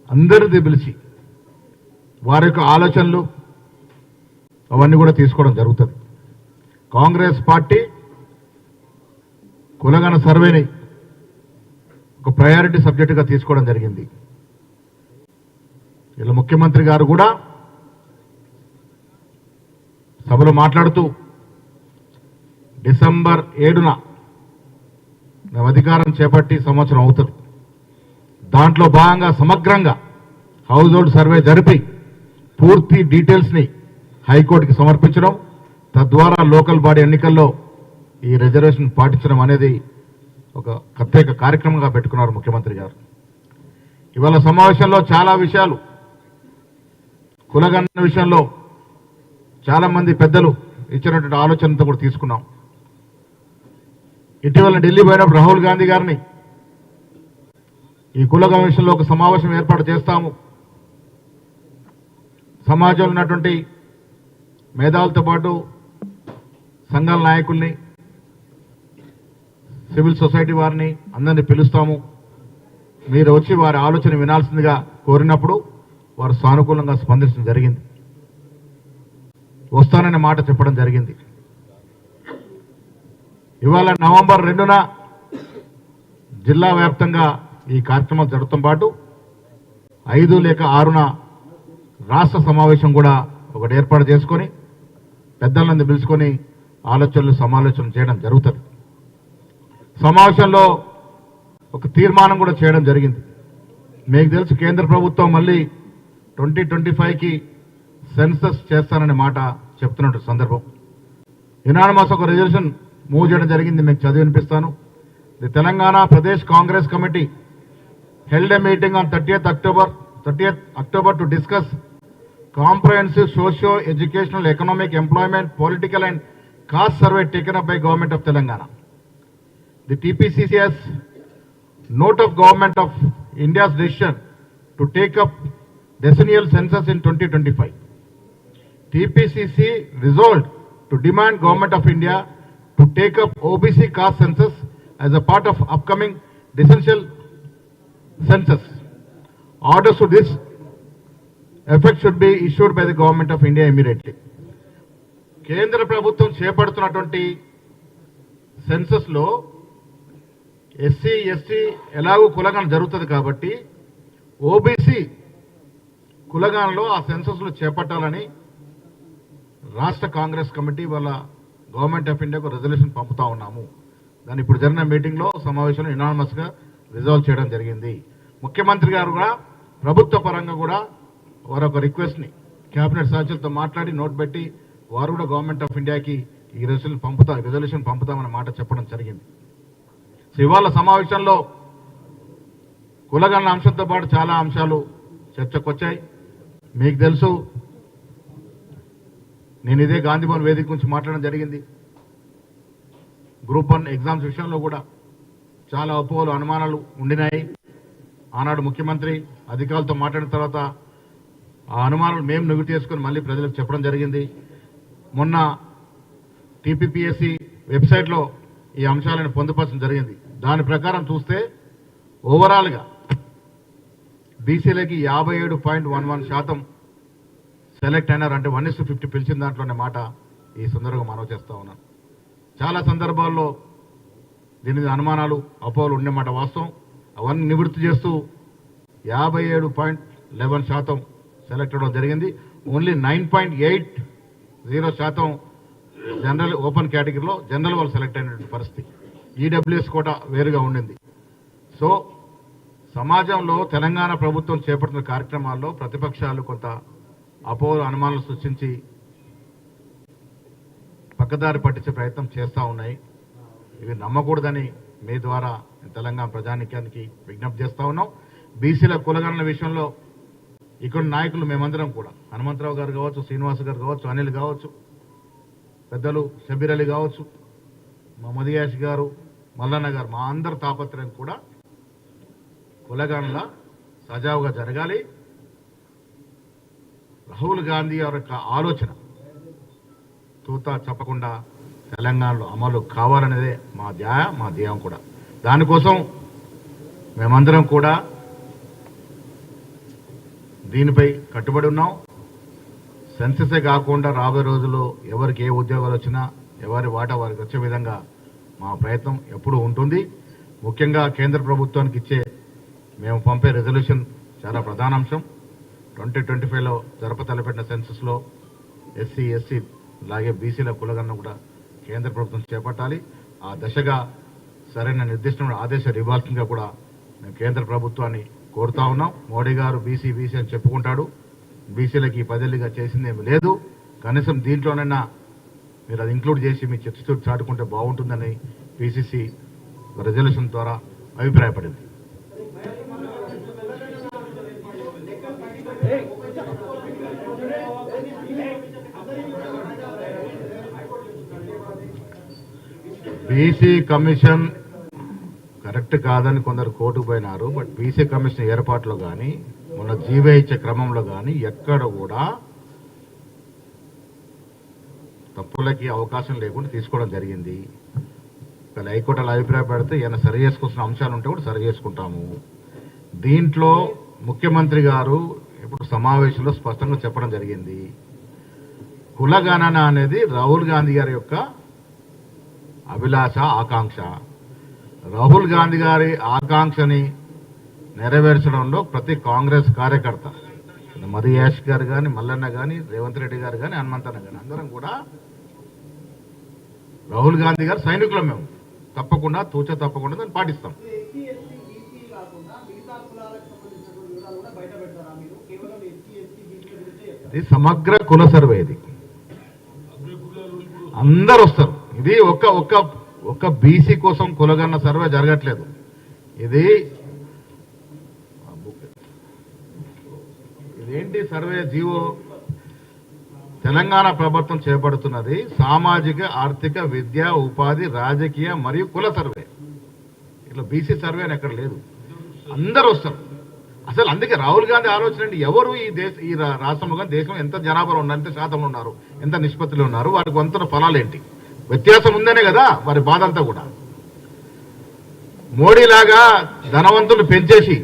అందరిది పిలిచి వారి యొక్క ఆలోచనలు అవన్నీ కూడా తీసుకోవడం జరుగుతుంది. కాంగ్రెస్ పార్టీ కులగణ సర్వేని ఒక ప్రయారిటీ సబ్జెక్టుగా తీసుకోవడం జరిగింది. ఇలా ముఖ్యమంత్రి గారు కూడా సభలో మాట్లాడుతూ డిసెంబర్ 7న మేము అధికారం చేపట్టి సంవత్సరం అవుతుంది. దాంట్లో భాగంగా సమగ్రంగా హౌస్ హోల్డ్ సర్వే జరిపి పూర్తి డీటెయిల్స్ని హైకోర్టుకి సమర్పించడం, తద్వారా లోకల్ బాడీ ఎన్నికల్లో ఈ రిజర్వేషన్ పాటించడం అనేది ఒక ప్రత్యేక కార్యక్రమంగా పెట్టుకున్నారు ముఖ్యమంత్రి గారు. ఇవాళ సమావేశంలో చాలా విషయాలు కులగణన విషయంలో చాలామంది పెద్దలు ఇచ్చినటువంటి ఆలోచనతో కూడా తీసుకున్నాం. ఇటీవల ఢిల్లీ పోయినప్పుడు రాహుల్ గాంధీ గారిని ఈ కులగణన విషయంలో ఒక సమావేశం ఏర్పాటు చేస్తాము, సమాజంలో ఉన్నటువంటి మేధావులతో పాటు సంఘాల నాయకుల్ని, సివిల్ సొసైటీ వారిని అందరినీ పిలుస్తాము, మీరు వచ్చి వారి ఆలోచన వినాల్సిందిగా కోరినప్పుడు వారు సానుకూలంగా స్పందించడం జరిగింది. వస్తాననే మాట చెప్పడం జరిగింది. ఇవాళ నవంబర్ 2న జిల్లా వ్యాప్తంగా ఈ కార్యక్రమం జరుగుతాం పాటు 5 లేక 6న రాష్ట్ర సమావేశం కూడా ఒకటి ఏర్పాటు చేసుకొని పెద్దలందరినీ పిలుచుకొని సమాలోచనలు చేయడం జరుగుతుంది. సమావేశంలో ఒక తీర్మానం కూడా చేయడం జరిగింది. మీకు తెలుసు, కేంద్ర ప్రభుత్వం మళ్ళీ 2025కి సెన్సస్ చేస్తాననే మాట చెప్తున్నట్టు సందర్భం. యునానిమస్ ఒక రెజల్యూషన్ మూవ్ చేయడం జరిగింది. మీకు చదివి వినిపిస్తాను. The Telangana Pradesh Congress committee held a meeting on 30th October to discuss comprehensive socio-educational, economic, employment, political and caste survey taken up by Government of Telangana. The TPCC has note of Government of India's decision to take up decennial census in 2025. TPCC resolved to demand Government of India to take up OBC caste census as a part of upcoming decennial census. Orders to this effect should be issued by the Government of India immediately. కేంద్ర ప్రభుత్వం చేపడుతున్నటువంటి census లో SC ST ఎలాగూ కులగణన జరుగుతుంది కాబట్టి OBC కులగణనలో ఆ census లో చేపట్టాలని రాష్ట్ర కాంగ్రెస్ కమిటీ వాళ్ళ గవర్నమెంట్ ఆఫ్ ఇండియాకు రెజల్యూషన్ పంపుతా ఉన్నాము. దాన్ని ఇప్పుడు జరిగిన మీటింగ్లో సమావేశంలో యునానిమస్గా రిజాల్వ్ చేయడం జరిగింది. ముఖ్యమంత్రి గారు కూడా ప్రభుత్వ పరంగా కూడా వారు ఒక రిక్వెస్ట్ని క్యాబినెట్ సభ్యులతో మాట్లాడి నోట్ పెట్టి వారు కూడా గవర్నమెంట్ ఆఫ్ ఇండియాకి ఈ రెజల్యూషన్ పంపుతామన్న మాట చెప్పడం జరిగింది. సో ఇవాళ సమావేశంలో కులగణన అంశంతో పాటు చాలా అంశాలు చర్చకు వచ్చాయి. మీకు తెలుసు, నేను ఇదే గాంధీభవన్ వేదిక గురించి మాట్లాడడం జరిగింది. గ్రూప్ 1 ఎగ్జామ్స్ విషయంలో కూడా చాలా అపోహలు అనుమానాలు ఉండినాయి. ఆనాడు ముఖ్యమంత్రి అధికారులతో మాట్లాడిన తర్వాత ఆ అనుమానాలు మేము నిగుటి చేసుకుని మళ్ళీ ప్రజలకు చెప్పడం జరిగింది. మొన్న టీపీపీఎస్సీ వెబ్సైట్లో ఈ అంశాలను పొందుపరచడం జరిగింది. దాని ప్రకారం చూస్తే ఓవరాల్గా బీసీలకి 57.11% సెలెక్ట్ అయినారు. అంటే 1:50 పిలిచిన దాంట్లోనే మాట ఈ సందర్భంగా మనవి చేస్తూ ఉన్నాను. చాలా సందర్భాల్లో దీని మీద అనుమానాలు అపోహలు ఉండేమాట వాస్తవం. అవన్నీ నివృత్తి చేస్తూ 57.11% సెలెక్ట్ అవ్వడం జరిగింది. ఓన్లీ 9.80% జనరల్ ఓపెన్ కేటగిరీలో జనరల్ వాళ్ళు సెలెక్ట్ అయినటువంటి పరిస్థితి. ఈడబ్ల్యూఎస్ కోటా వేరుగా ఉండింది. సో సమాజంలో తెలంగాణ ప్రభుత్వం చేపడుతున్న కార్యక్రమాల్లో ప్రతిపక్షాలు కొంత అపోహలు అనుమానాలు సృష్టించి పక్కదారి పట్టించే ప్రయత్నం చేస్తూ ఉన్నాయి. ఇవి నమ్మకూడదని మీ ద్వారా తెలంగాణ ప్రజానికానికి విజ్ఞప్తి చేస్తూ ఉన్నాం. బీసీల కులగణన విషయంలో ఇక్కడ నాయకులు మేమందరం కూడా, హనుమంతరావు గారు కావచ్చు, శ్రీనివాస్ గారు కావచ్చు, అనిల్ కావచ్చు, పెద్దలు షబీర్ అలీ కావచ్చు, మహమ్మద్ యాష్ గారు, మల్లన్న గారు, మా అందరి తాపత్రయం కూడా కులగణన సజావుగా జరగాలి. రాహుల్ గాంధీ గారి యొక్క ఆలోచన తూతా చెప్పకుండా తెలంగాణలో అమలు కావాలనేదే మా ధ్యేయం కూడా. దానికోసం మేమందరం కూడా దీనిపై కట్టుబడి ఉన్నాం. సెన్సెసే కాకుండా రాబోయే రోజుల్లో ఎవరికి ఏ ఉద్యోగాలు వచ్చినా ఎవరి వాటా వారికి వచ్చే విధంగా మా ప్రయత్నం ఎప్పుడూ ఉంటుంది. ముఖ్యంగా కేంద్ర ప్రభుత్వానికి ఇచ్చే మేము పంపే రెజల్యూషన్ చాలా ప్రధానాంశం. 2025లో జరపతలపెట్టిన సెన్సెస్లో ఎస్సీ ఎస్టీ అలాగే బీసీల కులగన్న కూడా కేంద్ర ప్రభుత్వం చేపట్టాలి. ఆ దశగా సరైన నిర్దిష్టమైన ఆదేశాలు ఇవ్వాల్సిందిగా కూడా మేము కేంద్ర ప్రభుత్వాన్ని కోరుతా ఉన్నాం. మోడీ గారు బీసీ అని చెప్పుకుంటాడు. బీసీలకి 10 ఏళ్ళుగా చేసింది ఏమి లేదు. కనీసం దీంట్లోనైనా మీరు అది ఇంక్లూడ్ చేసి మీ చర్చతో చాటుకుంటే బాగుంటుందని పీసీసీ రెజల్యూషన్ ద్వారా అభిప్రాయపడింది. బీసీ కమిషన్ కరెక్ట్ కాదని కొందరు కోర్టుకు పోయినారు. బట్ బీసీ కమిషన్ ఏర్పాట్లో కానీ మొన్న జీవో ఇచ్చే క్రమంలో కానీ ఎక్కడ కూడా తప్పులకి అవకాశం లేకుండా తీసుకోవడం జరిగింది. హైకోర్టులో అభిప్రాయపడితే ఏమైనా సరి చేసుకోవాల్సిన అంశాలు ఉంటే కూడా సరి చేసుకుంటాము. దీంట్లో ముఖ్యమంత్రి గారు ఇప్పుడు సమావేశంలో స్పష్టంగా చెప్పడం జరిగింది, కులగణన అనేది రాహుల్ గాంధీ గారి యొక్క అభిలాష, ఆకాంక్ష. రాహుల్ గాంధీ గారి ఆకాంక్షని నెరవేర్చడంలో ప్రతి కాంగ్రెస్ కార్యకర్త, మది యాష్ గారు కానీ, మల్లన్న కానీ, రేవంత్ రెడ్డి గారు కానీ, హనుమంతన్న కానీ అందరం కూడా రాహుల్ గాంధీ గారు సైనికులం. మేము తప్పకుండా తప్పకుండా దాన్ని పాటిస్తాం. ఇది సమగ్ర కుల సర్వే. ఇది అందరు వస్తారు. ఇది ఒక్క బీసీ కోసం కులగన్న సర్వే జరగట్లేదు. ఇదేంటి సర్వే జీవో తెలంగాణ ప్రభుత్వం చేపడుతున్నది సామాజిక, ఆర్థిక, విద్య, ఉపాధి, రాజకీయ మరియు కుల సర్వే. ఇట్లా బీసీ సర్వే అని ఎక్కడ లేదు. అందరు వస్తారు. అసలు అందుకే రాహుల్ గాంధీ ఆలోచన అంటే ఎవరు ఈ రాష్ట్రంలో కానీ దేశంలో ఎంత జనాభాలో ఉన్నారు, ఎంత శాతంలో ఉన్నారు, ఎంత నిష్పత్తిలో ఉన్నారు, వారికి వంతున్న ఫలాలు ఏంటి, వ్యత్యాసం ఉందనే కదా వారి బాధ అంతా కూడా. మోడీలాగా ధనవంతులు పెంచేసి